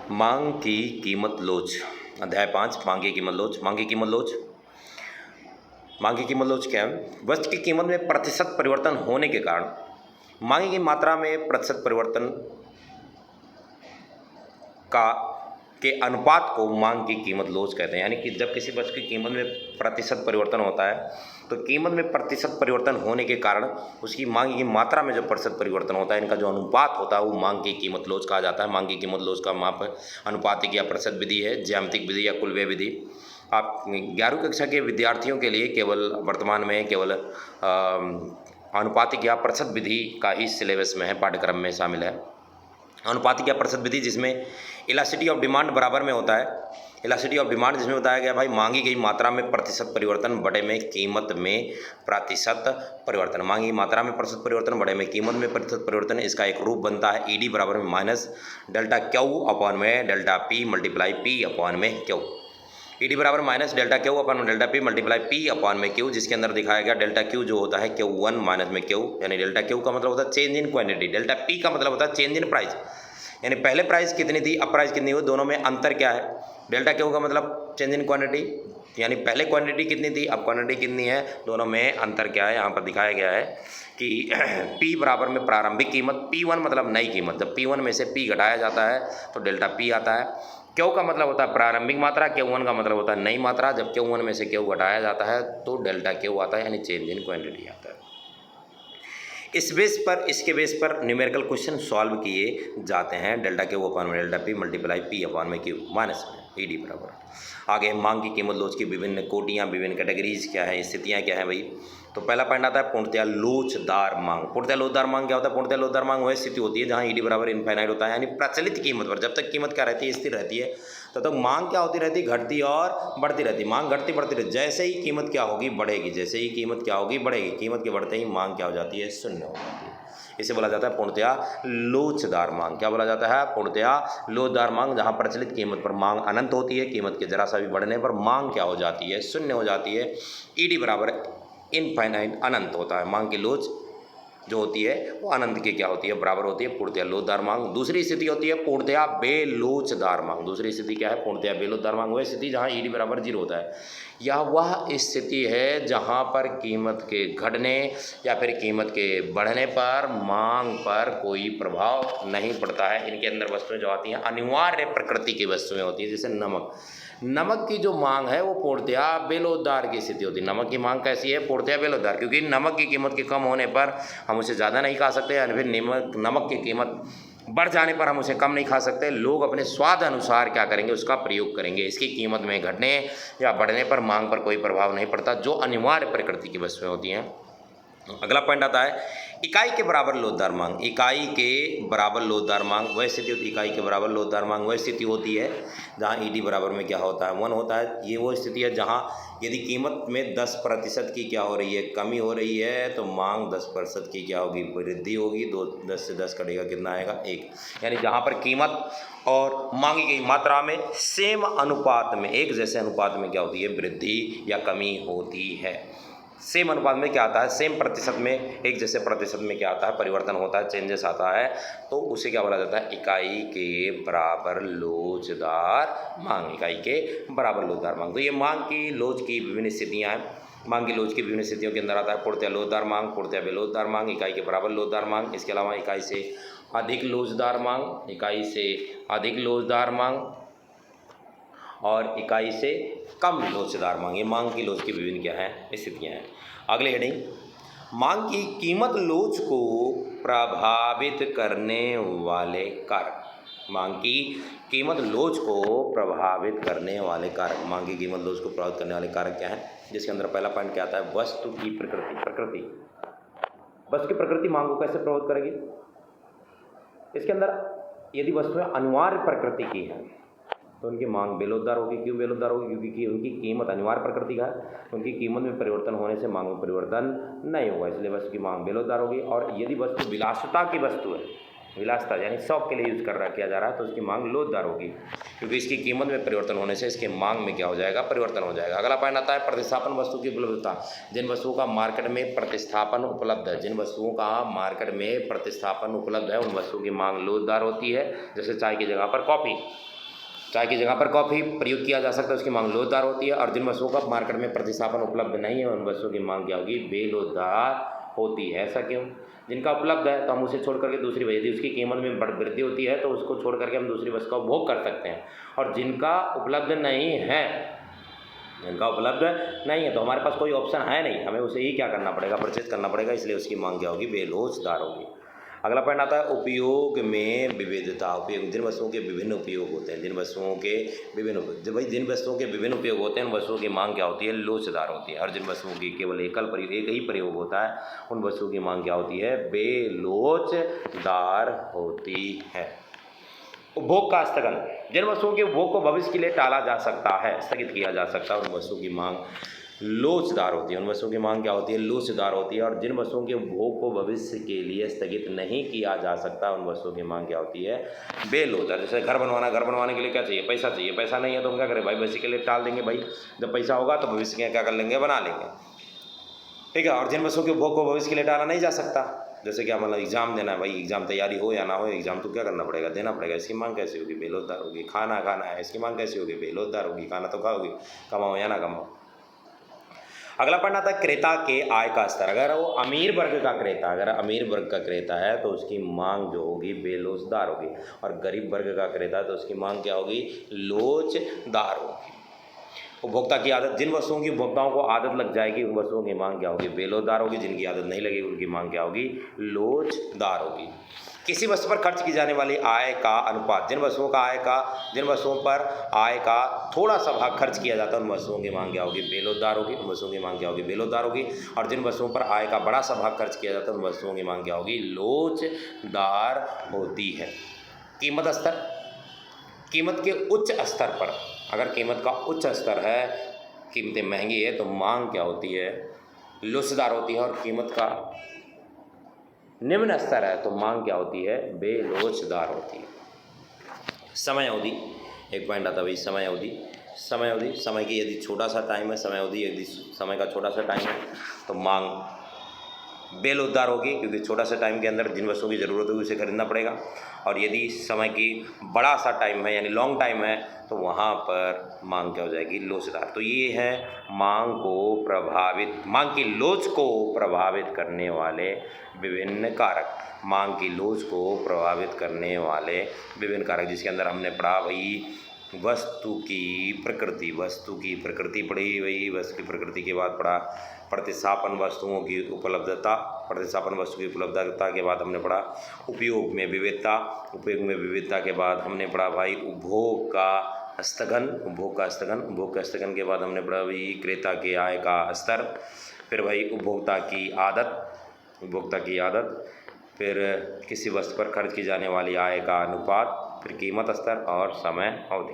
मांग की कीमत लोच। अध्याय 5 मांग की कीमत लोच। मांग की कीमत लोच। मांग की कीमत लोच क्या है? वस्तु की कीमत में प्रतिशत परिवर्तन होने के कारण मांग की मात्रा में प्रतिशत परिवर्तन का के अनुपात को मांग की कीमत लोच कहते हैं। यानी कि जब किसी वस्तु की कीमत में प्रतिशत परिवर्तन होता है तो कीमत में प्रतिशत परिवर्तन होने के कारण उसकी मांग की मात्रा में जो प्रतिशत परिवर्तन होता है, इनका जो अनुपात होता है वो मांग की कीमत लोच कहा जाता है। मांग की कीमत लोच का माप अनुपातिक या प्रतिशत विधि है, ज्यामितिक विधि या कुलव्यय विधि। आप 11वीं कक्षा के विद्यार्थियों के लिए केवल वर्तमान में केवल अनुपातिक या प्रतिशत विधि का ही सिलेबस में है, पाठ्यक्रम में शामिल है। अनुपातिक या प्रतिशत विधि जिसमें इलास्टिसिटी ऑफ डिमांड बराबर में होता है। इलास्टिसिटी ऑफ डिमांड जिसमें बताया गया भाई मांगी गई मात्रा में प्रतिशत परिवर्तन बड़े में कीमत में प्रतिशत परिवर्तन। मांगी मात्रा में प्रतिशत परिवर्तन बड़े में कीमत में प्रतिशत परिवर्तन। इसका एक रूप बनता है ईडी बराबर में माइनस डेल्टा क्यू अपॉन में delta P multiply P upon में क्यू। ईडी बराबर माइनस डेल्टा क्यू अपॉन में delta P multiply P upon में क्यू, जिसके अंदर दिखाया गया डेल्टा क्यू जो होता है क्यू वन माइनस में क्यू, यानी डेल्टा क्यू का मतलब होता है change in quantity, delta P का मतलब होता है चेंज इन प्राइस। यानी पहले प्राइस कितनी थी अब प्राइस कितनी हो, दोनों में अंतर क्या है। डेल्टा क्यू का मतलब चेंज इन क्वांटिटी, यानी पहले क्वांटिटी कितनी थी अब क्वांटिटी कितनी है, दोनों में अंतर क्या है। यहाँ पर दिखाया गया है कि P बराबर में प्रारंभिक कीमत, P1 मतलब नई कीमत, जब P1 में से P घटाया जाता है तो डेल्टा P आता है। क्यू का मतलब होता है प्रारंभिक मात्रा, Q1 का मतलब होता है नई मात्रा, जब Q1 में से Q घटाया जाता है तो डेल्टा Q आता है, यानी चेंज इन क्वांटिटी आता है। इस बेस पर, इसके बेस पर न्यूमेरिकल क्वेश्चन सॉल्व किए जाते हैं। डेल्टा क्यू अपॉन में delta P multiply P upon में क्यू माइनस में ईडी बराबर। आगे मांग की कीमत लोच की विभिन्न कोटियाँ, विभिन्न कैटेगरीज क्या है, स्थितियाँ क्या हैं भाई। तो पहला पॉइंट आता है पूर्णतया लोचदार मांग। पूर्णतया लोचदार मांग क्या होता है? पूर्णतया लोचदार मांग वह स्थिति होती है जहाँ ईडी बराबर इनफाइनाइट होता है, यानी प्रचलित कीमत पर जब तक कीमत क्या रहती है, स्थिर रहती है, तब तक मांग क्या होती रहती है, घटती और बढ़ती रहती है। मांग घटती बढ़ती रहती, जैसे ही कीमत क्या होगी बढ़ेगी, जैसे ही कीमत क्या होगी बढ़ेगी, कीमत के बढ़ते ही मांग क्या हो जाती है, शून्य हो जाती है। इसे बोला जाता है पूर्णतया लोचदार मांग। क्या बोला जाता है? पूर्णतया लोचदार मांग, जहां प्रचलित कीमत पर मांग अनंत होती है, कीमत के जरा सा भी बढ़ने पर मांग क्या हो जाती है, शून्य हो जाती है। ईडी बराबर इनफाइनाइट, अनंत होता है। मांग की लोच जो होती है वो अनंत की क्या होती है, बराबर होती है, पूर्णतया लोचदार मांग। दूसरी स्थिति होती है पूर्णतया बेलोचदार मांग। दूसरी स्थिति क्या है? पूर्णतया बेलोचदार मांग वह स्थिति जहां ईडी बराबर 0 होता है। यह वह स्थिति है जहां पर कीमत के घटने या फिर कीमत के बढ़ने पर मांग पर कोई प्रभाव नहीं पड़ता है। इनके अंदर वस्तुएं जो आती हैं अनिवार्य प्रकृति की वस्तुएं होती हैं, जैसे नमक। नमक की जो मांग है वो पूर्णतया बेलोचदार की स्थिति होती है। नमक की मांग कैसी है? पूर्णतया बेलोचदार, क्योंकि नमक की कीमत के कम होने पर हम उसे ज़्यादा नहीं खा सकते, या फिर नमक की कीमत बढ़ जाने पर हम उसे कम नहीं खा सकते। लोग अपने स्वाद अनुसार क्या करेंगे, उसका प्रयोग करेंगे। इसकी कीमत में घटने या बढ़ने पर मांग पर कोई प्रभाव नहीं पड़ता, जो अनिवार्य प्रकृति की वस्तुएं होती हैं। अगला पॉइंट आता है इकाई के बराबर लोचदार मांग। इकाई के बराबर लोचदार मांग वह स्थिति होती है, इकाई के बराबर लोचदार मांग वह स्थिति होती है जहाँ ईडी बराबर में क्या होता है, 1 होता है। ये वो स्थिति है जहाँ यदि कीमत में 10% की क्या हो रही है, कमी हो रही है, तो मांग 10% की क्या होगी, वृद्धि होगी। 10 से 10 कटेगा कितना आएगा, 1। यानी जहाँ पर कीमत और मांगी गई मात्रा में सेम अनुपात में, एक जैसे अनुपात में क्या होती है, वृद्धि या कमी होती है। सेम अनुपात में क्या आता है, सेम प्रतिशत में, एक जैसे प्रतिशत में क्या आता है, परिवर्तन होता है, चेंजेस आता है, तो उसे क्या बोला जाता है, इकाई के बराबर लोचदार मांग। इकाई के बराबर लोचदार मांग। तो ये मांग की लोच की विभिन्न स्थितियाँ हैं। मांग की लोच की विभिन्न स्थितियों के अंदर आता है पूर्णतया लोचदार मांग, पूर्णतया बेलोचदार मांग, इकाई के बराबर लोचदार मांग। इसके अलावा इकाई से अधिक लोचदार मांग, इकाई से अधिक लोचदार मांग और इकाई से कम लोचदार मांग। ये मांग की लोच की विभिन्न क्या है, स्थितियाँ हैं। अगले हेडिंग, मांग की कीमत लोच को प्रभावित करने वाले कारक। मांग की कीमत लोच को प्रभावित करने वाले कारक। मांग की कीमत लोच को प्रभावित करने वाले कारक क्या है, जिसके अंदर पहला पॉइंट क्या आता है, वस्तु की प्रकृति। वस्तु की प्रकृति मांग को कैसे प्रभावित करेगी? इसके अंदर यदि वस्तुएं अनिवार्य प्रकृति की हैं तो उनकी मांग बेलोचदार होगी। क्यों बेलोचदार होगी? क्योंकि उनकी कीमत अनिवार्य प्रकृति का है, उनकी कीमत में परिवर्तन होने से मांग में परिवर्तन नहीं होगा, इसलिए वस्तु की मांग बेलोचदार होगी। और यदि वस्तु विलासिता की वस्तु है, विलासिता यानी शौक के लिए यूज़ किया जा रहा है तो उसकी मांग लोचदार होगी, क्योंकि इसकी कीमत में परिवर्तन होने से इसके मांग में क्या हो जाएगा, परिवर्तन हो जाएगा। अगला पॉइंट आता है प्रतिस्थापन वस्तु की उपलब्धता। जिन वस्तुओं का मार्केट में प्रतिस्थापन उपलब्ध है, जिन वस्तुओं का मार्केट में प्रतिस्थापन उपलब्ध है उन वस्तुओं की मांग लोचदार होती है। जैसे चाय की जगह पर कॉफ़ी, चाय की जगह पर कॉफ़ी प्रयोग किया जा सकता है, उसकी मांग लोचदार होती है। और जिन वस्तुओं का मार्केट में प्रतिस्थापन उपलब्ध नहीं है उन वस्तुओं की मांग क्या होगी, बेलोचदार होती है। ऐसा क्यों? जिनका उपलब्ध है तो हम उसे छोड़ करके दूसरी वजह, यदि उसकी कीमत में वृद्धि होती है तो उसको छोड़ करके हम दूसरी वस्तु का उपभोग कर सकते हैं। और जिनका उपलब्ध नहीं है, जिनका उपलब्ध नहीं है तो हमारे पास कोई ऑप्शन है नहीं, हमें उसे ही क्या करना पड़ेगा, परचेज करना पड़ेगा, इसलिए उसकी मांग क्या होगी, बेलोचदार होगी। अगला पॉइंट आता है उपयोग में विविधता। उपयोग, जिन वस्तुओं के विभिन्न उपयोग होते हैं, जिन वस्तुओं के विभिन्न, जिन वस्तुओं के विभिन्न उपयोग होते हैं उन वस्तुओं की मांग क्या होती है, लोचदार होती है। और जिन वस्तुओं की केवल एक ही प्रयोग होता है उन वस्तुओं की मांग क्या होती है, बेलोचदार होती है। उपभोग का स्थगन, जिन वस्तुओं के उपभोग को भविष्य के लिए टाला जा सकता है, स्थगित किया जा सकता है, उन वस्तुओं की मांग लोचदार होती है। उन वस्तुओं की मांग क्या होती है, लोचदार होती है। और जिन वस्तुओं के उपभोग को भविष्य के लिए स्थगित नहीं किया जा सकता उन वस्तुओं की मांग क्या होती है, बेलोचदार। जैसे घर बनवाना, घर बनवाने के लिए क्या चाहिए, पैसा चाहिए, पैसा नहीं है तो हम क्या करें भाई, भविष्य के लिए टाल देंगे भाई, जब पैसा होगा तो भविष्य के क्या कर लेंगे, बना लेंगे, ठीक है। और जिन वस्तुओं के उपभोग को भविष्य के लिए टाला नहीं जा सकता, जैसे क्या मतलब एग्जाम देना है भाई, एग्जाम तैयारी हो या ना हो, एग्जाम तो क्या करना पड़ेगा, देना पड़ेगा, इसकी मांग कैसी होगी, बेलोचदार होगी। खाना खाना है, इसकी मांग कैसी होगी, बेलोचदार होगी, खाना तो खाओगी, कमाओ या ना कमाओ। अगला पॉइंट आता है क्रेता के आय का स्तर। अगर वो अमीर वर्ग का क्रेता, अगर अमीर वर्ग का क्रेता है तो उसकी मांग जो होगी बेलोचदार होगी, और गरीब वर्ग का क्रेता है तो उसकी मांग क्या होगी, लोचदार होगी। उपभोक्ता की आदत, जिन वस्तुओं की उपभोक्ताओं को आदत लग जाएगी उन वस्तुओं की मांग क्या होगी, बेलोचदार होगी। जिनकी आदत नहीं लगेगी उनकी मांग क्या होगी, लोचदार होगी। किसी वस्तु पर खर्च की जाने वाली आय का अनुपात, जिन वस्तुओं पर आय का थोड़ा सा भाग खर्च किया जाता है उन वस्तुओं की मांग क्या होगी, बेलोचदार होगी। उन वस्तुओं की मांग क्या होगी, बेलोचदार होगी। और जिन वस्तुओं पर आय का बड़ा सा भाग खर्च किया जाता है उन वस्तुओं की मांग क्या होगी, लोचदार होती है। कीमत स्तर, कीमत के उच्च स्तर पर, अगर कीमत का उच्च स्तर है, कीमतें महंगी है तो मांग क्या होती है, लोचदार होती है। और कीमत का निम्न स्तर है तो मांग क्या होती है, बेलोचदार होती है। समय अवधि, एक पॉइंट आता है भाई, समय अवधि। समय अवधि, समय की यदि छोटा सा टाइम है, समय अवधि यदि समय का छोटा सा टाइम है तो मांग बेलोचदार होगी, क्योंकि छोटा सा टाइम के अंदर जिन वस्तुओं की ज़रूरत होगी उसे खरीदना पड़ेगा। और यदि समय की बड़ा सा टाइम है यानी लॉन्ग टाइम है तो वहाँ पर मांग क्या हो जाएगी, लोचदार। तो ये है मांग की लोच को प्रभावित करने वाले विभिन्न कारक, मांग की लोच को प्रभावित करने वाले विभिन्न कारक, जिसके अंदर हमने पढ़ा भाई वस्तु की प्रकृति पढ़ी, वही वस्तु की प्रकृति के बाद पढ़ा प्रतिस्थापन वस्तुओं की उपलब्धता, प्रतिस्थापन वस्तु की उपलब्धता के बाद हमने पढ़ा उपयोग में विविधता के बाद हमने पढ़ा भाई उपभोग का स्थगन के बाद हमने पढ़ा भाई क्रेता के आय का स्तर, फिर भाई उपभोक्ता की आदत, फिर किसी वस्तु पर खर्च की जाने वाली आय का अनुपात, फिर कीमत स्तर और समय अवधि।